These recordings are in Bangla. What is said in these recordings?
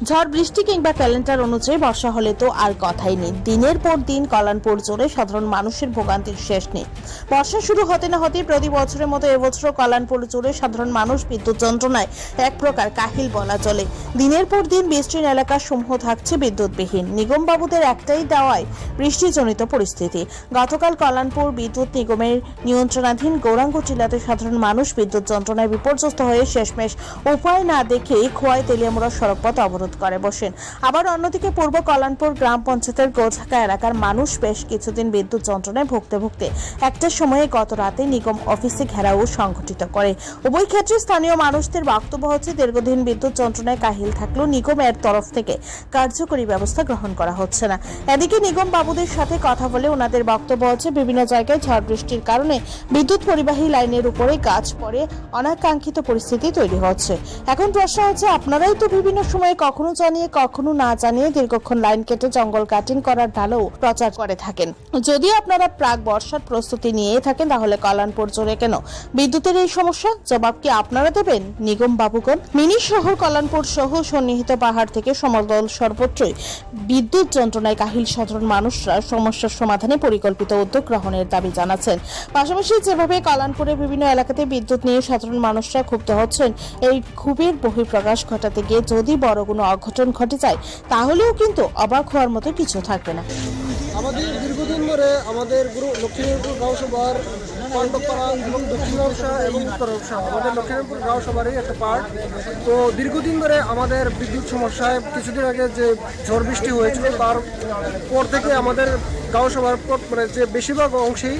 ঝড় বৃষ্টি কিংবা ক্যালেন্ডার অনুযায়ী বর্ষা হলে তো আর কথাই নেই। দিনের পর দিন কল্যাণপুর জুড়ে সাধারণ মানুষের ভোগান্তির শেষ নেই। বর্ষা শুরু হতে না হতেই প্রতি বছরের মতো এবছরও কল্যাণপুর জুড়ে সাধারণ মানুষ বিদ্যুৎ যন্ত্রণায় এক প্রকার কাহিল বলা চলে। দিনের পর দিন বিস্তীর্ণ এলাকা সমূহ থাকছে বিদ্যুৎবিহীন। নিগম বাবুদের একটাই দাওয়ায় বৃষ্টিজনিত পরিস্থিতি। গতকাল কল্যাণপুর বিদ্যুৎ নিগমের নিয়ন্ত্রণাধীন গৌরাঙ্গ টিলাতে সাধারণ মানুষ বিদ্যুৎ যন্ত্রণায় বিপর্যস্ত হয়ে শেষমেশ উপায় না দেখে খোয়াই তেলিয়ামুড়া সড়কপথ অবরোধ করে বসেন। আবার অন্যদিকে পূর্ব কল্যাণপুর গ্রাম পঞ্চায়েতের গোঝাকা এলাকার মানুষ বেশ কিছুদিন বিদ্যুৎ যন্ত্রণায় ভুগতে একটার সময়ে গত রাতে নিগম অফিসে ঘেরাও সংঘটিত করে। উভয় ক্ষেত্রে স্থানীয় মানুষদের বক্তব্য হচ্ছে দীর্ঘদিন বিদ্যুৎ যন্ত্রণায় কাহিল থাকলেও নিগমের তরফ থেকে কার্যকরী ব্যবস্থা গ্রহণ করা হচ্ছে না। এদিকে নিগম বাবুদের সাথে কথা বলে ওনাদের বক্তব্য হচ্ছে বিভিন্ন জায়গায় ঝড় বৃষ্টির কারণে বিদ্যুৎ পরিবাহী লাইনের উপরে গাছ পড়ে অনাকাঙ্ক্ষিত পরিস্থিতি তৈরি হচ্ছে। এখন প্রশ্ন হচ্ছে, আপনারাই তো বিভিন্ন সময়ে কখনো জানিয়ে কখনো না জানিয়ে দীর্ঘক্ষণ লাইন কেটে জঙ্গল কাটিং করার ঢালেও প্রচার করে থাকেন। যদি আপনারা প্রাক বর্ষার প্রস্তুতি নিয়ে থাকেন তাহলে কল্যাণপুর জুড়ে কেন বিদ্যুতের এই সমস্যা? জবাব কি আপনারা দেবেন নিগম বাবুগণ? মিনি শহর কল্যাণপুর সহ সন্নিহিত পাহাড় থেকে সমতল সর্বত্রই বিদ্যুৎ যন্ত্রণায় কাহিল সাধারণ মানুষরা সমস্যার সমাধানে পরিকল্পিত উদ্যোগ গ্রহণের দাবি জানাচ্ছেন। পাশাপাশি যেভাবে কল্যাণপুরের বিভিন্ন এলাকাতে বিদ্যুৎ নিয়ে সাধারণ মানুষরা ক্ষুব্ধ হচ্ছেন, এই ক্ষোভের বহিঃপ্রকাশ ঘটাতে গিয়ে যদি বড় কোনো অঘটন ঘটে যায় তাহলেও কিন্তু অবাক হওয়ার মতো কিছু থাকবে না। আমাদের দীর্ঘদিন ধরে আমাদের লক্ষ্মীপুর গাঁওসভার পাণ্ডবপাড়া এবং দক্ষিণ ব্যবসা এবং উত্তর ব্যবসা আমাদের লক্ষ্মীপুর গাঁওসভারই একটা পার্ট। তো দীর্ঘদিন ধরে আমাদের বিদ্যুৎ সমস্যায় কিছুদিন আগে যে ঝড় বৃষ্টি হয়েছিল তারপর থেকে আমাদের গাঁওসভার মানে যে বেশিরভাগ অংশেই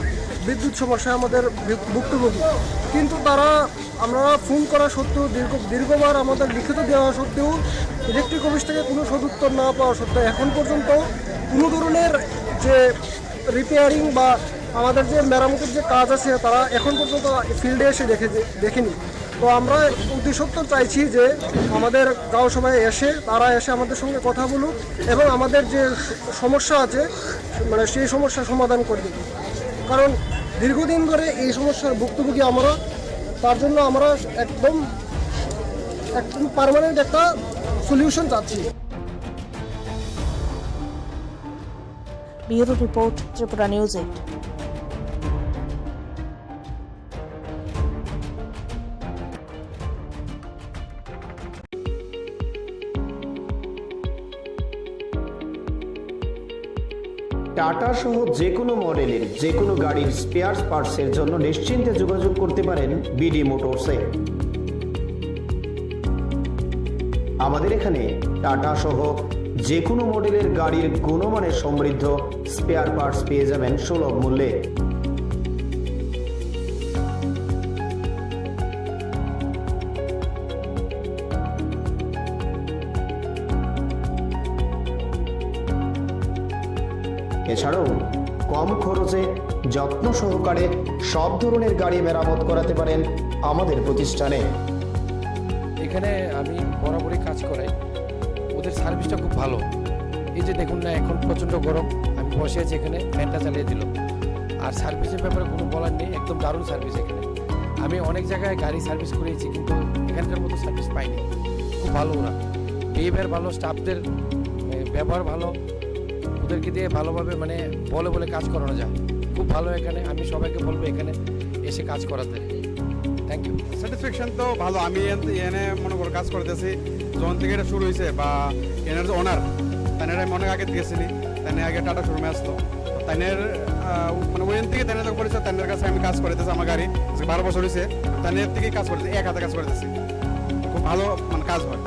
বিদ্যুৎ সমস্যায় আমাদের ভুক্তভোগী। কিন্তু আমরা ফোন করা সত্ত্বেও দীর্ঘবার আমাদের লিখিত দেওয়া সত্ত্বেও ইলেকট্রিক অফিস থেকে কোনো সদুত্তর না পাওয়া সত্ত্বেও এখন পর্যন্ত কোনো ধরনের যে রিপেয়ারিং বা আমাদের যে মেরামতের যে কাজ আছে তারা এখন পর্যন্ত ফিল্ডে এসে দেখেনি। তো আমরা অতি সত্বর চাইছি যে আমাদের গাঁওসভায় তারা এসে আমাদের সঙ্গে কথা বলুক এবং আমাদের যে সমস্যা আছে মানে সেই সমস্যার সমাধান করে দেবে। কারণ দীর্ঘদিন ধরে এই সমস্যার ভুক্তভোগী আমরা, তার জন্য আমরা একদম পার্মানেন্ট একটা সলিউশন চাচ্ছি। Bureau report, Tripura news 8। Tata সহ যে কোনো মডেলের যে কোনো গাড়ির স্পেয়ার পার্টসের জন্য নিশ্চিন্তে যোগাযোগ করতে পারেন বিডি মোটরসে। আমাদের এখানে টাটা সহ যে কোনো মডেলের গাড়ির গুণমানের সমৃদ্ধ স্পেয়ার পার্টস পেয়ে যাবেন সুলভ মূল্যে। এছাড়াও কম খরচে যত্ন সহকারে সব ধরনের গাড়ি মেরামত করাতে পারেন আমাদের প্রতিষ্ঠানে। এখানে আমি বরাবরই কাজ করাই, ওদের সার্ভিসটা খুব ভালো। এই যে দেখুন না, এখন প্রচণ্ড গরম, আমি বসে আছি এখানে, ফ্যানটা চালিয়ে দিল। আর সার্ভিসের ব্যাপারে কোনো বলার নেই, একদম দারুণ সার্ভিস এখানে। আমি অনেক জায়গায় গাড়ি সার্ভিস করেছি কিন্তু এখানকার মতো সার্ভিস পাইনি। খুব ভালো ওরা, বিহেভিয়ার ভালো, স্টাফদের ব্যবহার ভালো, ওদেরকে দিয়ে ভালোভাবে মানে বলে কাজ করানো যায়। খুব ভালো এখানে, আমি সবাইকে বলবো এখানে এসে কাজ করাতে। Thank you. স্যাটিসফ্যাকশন তো ভালো। আমি এনে মনে করো কাজ করতেছি যখন থেকে এটা শুরু হয়েছে, বা এনার যে ওনার তাইনের আমি অনেক আগে গেছিলি, তাইনের আগে টাটা শোরুমে আসলো, তাইনের মানে ওইখান থেকে তাইনের যখন করেছে তাইনের কাছে আমি কাজ করতেছি। আমার গাড়ি 12 বছর হয়েছে, তাইনের থেকেই কাজ করতেছি, এক হাতে কাজ করতেছি। খুব ভালো মানে কাজ হয়।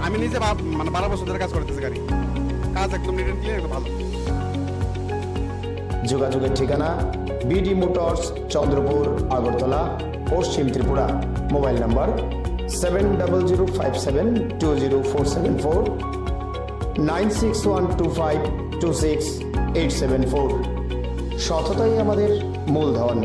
আমি নিজে মানে 12 বছর ধরে কাজ করতেছি, গাড়ি কাজ একদম নিট অ্যান্ড ক্লিয়ার, একদম ভালো। যোগাযোগের ঠিকানা বিডি মোটরস, চন্দ্রপুর, আগরতলা, পশ্চিম ত্রিপুরা। Mobile number 7005720474, 9612526874। সততাই আমাদের মূলধন।